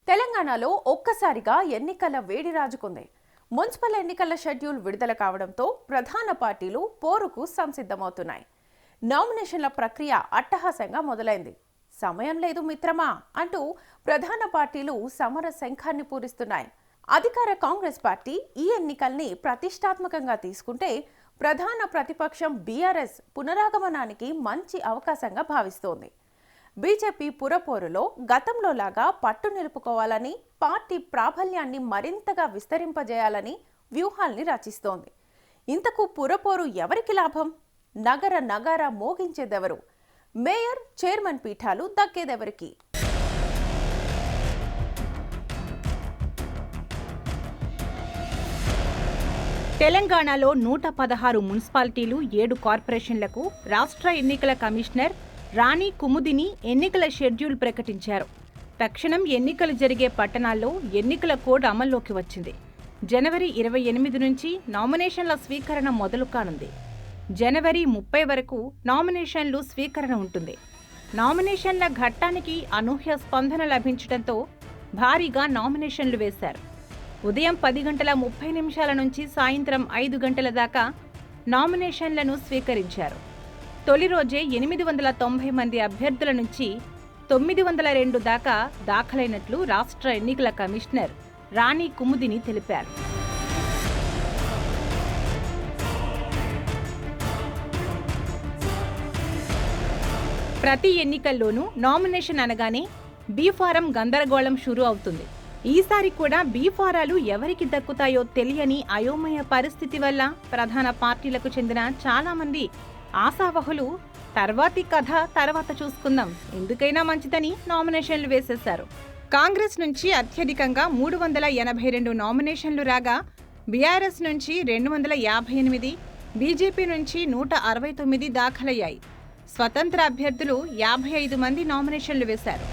తెలంగాణలో ఒక్కసారిగా ఎన్నికల వేడి రాజుకుంది. మున్సిపల్ ఎన్నికల షెడ్యూల్ విడుదల కావడంతో ప్రధాన పార్టీలు పోరుకు సంసిద్ధమవుతున్నాయి. నామినేషన్ల ప్రక్రియ అట్టహాసంగా మొదలైంది. సమయం లేదు మిత్రమా అంటూ ప్రధాన పార్టీలు సమర శంఖాన్ని పూరిస్తున్నాయి. అధికార కాంగ్రెస్ పార్టీ ఈ ఎన్నికల్ని ప్రతిష్టాత్మకంగా తీసుకుంటే, ప్రధాన ప్రతిపక్షం బీఆర్ఎస్ పునరాగమనానికి మంచి అవకాశంగా భావిస్తోంది. బీజేపీ పురపోరులో గతంలో లాగా పట్టు నిలుపుకోవాలని, పార్టీ ప్రాబల్యాన్ని మరింతగా విస్తరింపజేయాలని వ్యూహాల్ని రచిస్తోంది. ఇంతకు పురపోరు ఎవరికి లాభం? నగర నగారా మోగించేదెవరు? మేయర్, చైర్మన్ పీఠాలు దక్కేదెవరికి? తెలంగాణలో 116 మున్సిపాలిటీలు, 7 కార్పొరేషన్లకు రాష్ట్ర ఎన్నికల కమిషనర్ రాణి కుముదిని ఎన్నికల షెడ్యూల్ ప్రకటించారు. తక్షణం ఎన్నికలు జరిగే పట్టణాల్లో ఎన్నికల కోడ్ అమల్లోకి వచ్చింది. జనవరి 28 నుంచి నామినేషన్ల స్వీకరణ మొదలు కానుంది. జనవరి 30 వరకు నామినేషన్లు స్వీకరణ ఉంటుంది. నామినేషన్ల ఘట్టానికి అనూహ్య స్పందన లభించడంతో భారీగా నామినేషన్లు వేశారు. ఉదయం 10:30 నుంచి సాయంత్రం 5 దాకా నామినేషన్లను స్వీకరించారు. తొలి రోజే 890 మంది అభ్యర్థుల నుంచి 902 దాకా దాఖలైనట్లు రాష్ట్ర ఎన్నికల కమిషనర్ రాణి కుముదిని తెలిపారు. ప్రతి ఎన్నికల్లోనూ నామినేషన్ అనగానే బీ ఫారం గందరగోళం షురూ అవుతుంది. ఈసారి కూడా బీ ఫారాలు ఎవరికి దక్కుతాయో తెలియని అయోమయ పరిస్థితి వల్ల ప్రధాన పార్టీలకు చెందిన చాలా మంది ఆశావహులు తర్వాతి కథ తర్వాత చూసుకుందాం, ఎందుకైనా మంచిదని నామినేషన్లు వేసేశారు. కాంగ్రెస్ నుంచి అత్యధికంగా 382 నామినేషన్లు రాగా, బీఆర్ఎస్ నుంచి 258, బీజేపీ నుంచి 169 దాఖలయ్యాయి. స్వతంత్ర అభ్యర్థులు 55 మంది నామినేషన్లు వేశారు.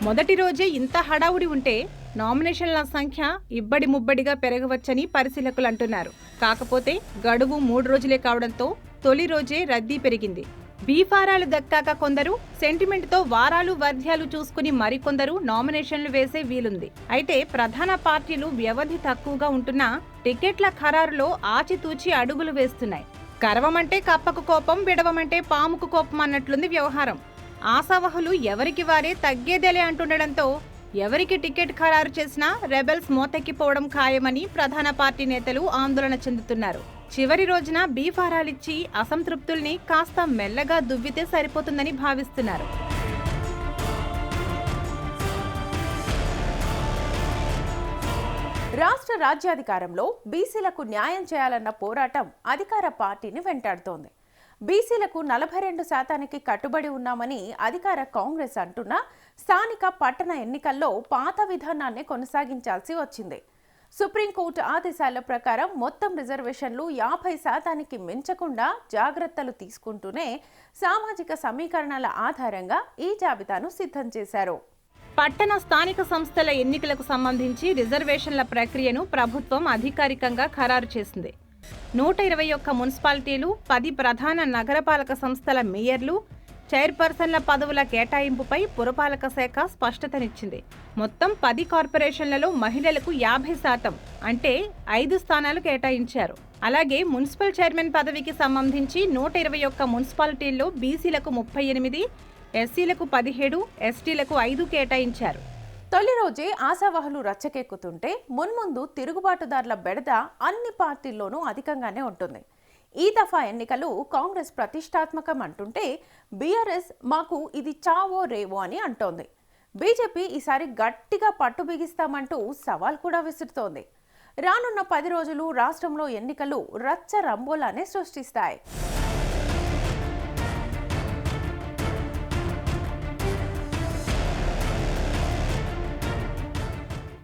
మొదటి రోజే ఇంత హడావుడి ఉంటే నామినేషన్ల సంఖ్య ఇబ్బడి ముబ్బడిగా పెరగవచ్చని పరిశీలకులు అంటున్నారు. కాకపోతే గడువు 3 రోజులే కావడంతో తొలి రోజే రద్దీ పెరిగింది. బీఫారాలు దక్కాక కొందరు సెంటిమెంట్తో వారాలు వర్ధ్యాలు చూసుకుని మరికొందరు నామినేషన్లు వేసే వీలుంది. అయితే ప్రధాన పార్టీలు వ్యవధి తక్కువగా ఉంటున్నా టికెట్ల ఖరారులో ఆచితూచి అడుగులు వేస్తున్నాయి. కరవమంటే కప్పకు కోపం, విడవమంటే పాముకు కోపం అన్నట్లుంది వ్యవహారం. ఆశావహులు ఎవరికి వారే తగ్గేదేలే అంటుండడంతో ఎవరికి టికెట్ ఖరారు చేసినా రెబెల్స్ మోతెక్కిపోవడం ఖాయమని ప్రధాన పార్టీ నేతలు ఆందోళన చెందుతున్నారు. చివరి రోజున బీఫారాలిచ్చి అసంతృప్తుల్ని కాస్త మెల్లగా దువ్వితే సరిపోతుందని భావిస్తున్నారు. రాష్ట్ర రాజ్యాధికారంలో బీసీలకు న్యాయం చేయాలన్న పోరాటం అధికార పార్టీని వెంటాడుతోంది. బీసీలకు 42% కట్టుబడి ఉన్నామని అధికార కాంగ్రెస్ అంటున్నా, స్థానిక పట్టణ ఎన్నికల్లో పాత విధానాన్ని కొనసాగించాల్సి వచ్చింది. సుప్రీంకోర్టు ఆదేశాల ప్రకారం మొత్తం రిజర్వేషన్లు 50% మించకుండా జాగ్రత్తలు తీసుకుంటూనే సామాజిక సమీకరణల ఆధారంగా ఈ జాబితాను సిద్ధం చేశారు. పట్టణ స్థానిక సంస్థల ఎన్నికలకు సంబంధించి రిజర్వేషన్ల ప్రక్రియను ప్రభుత్వం అధికారికంగా ఖరారు చేసింది. 121 మున్సిపాలిటీలు, 10 ప్రధాన నగరపాలక సంస్థల మేయర్లు, చైర్పర్సన్ల పదవుల కేటాయింపుపై పురపాలక శాఖ స్పష్టతనిచ్చింది. మొత్తం 10 కార్పొరేషన్లలో మహిళలకు 50% అంటే 5 స్థానాలు కేటాయించారు. అలాగే మున్సిపల్ చైర్మన్ పదవికి సంబంధించి 121 మున్సిపాలిటీల్లో బీసీలకు 38, ఎస్సీలకు 17, ఎస్టీలకు 5 కేటాయించారు. తొలి రోజే ఆశావహులు రచ్చకెక్కుతుంటే మున్ముందు తిరుగుబాటుదారుల బెడద అన్ని పార్టీల్లోనూ అధికంగానే ఉంటుంది. ఈ దఫా ఎన్నికలు కాంగ్రెస్ ప్రతిష్టాత్మకం అంటుంటే, బీఆర్ఎస్ మాకు ఇది చావో రేవో అని అంటోంది. బీజేపీ ఈసారి గట్టిగా పట్టు బిగిస్తామంటూ సవాల్ కూడా విసురుతోంది. రానున్న 10 రోజులు రాష్ట్రంలో ఎన్నికలు రచ్చ రంబోలానే సృష్టిస్తాయి.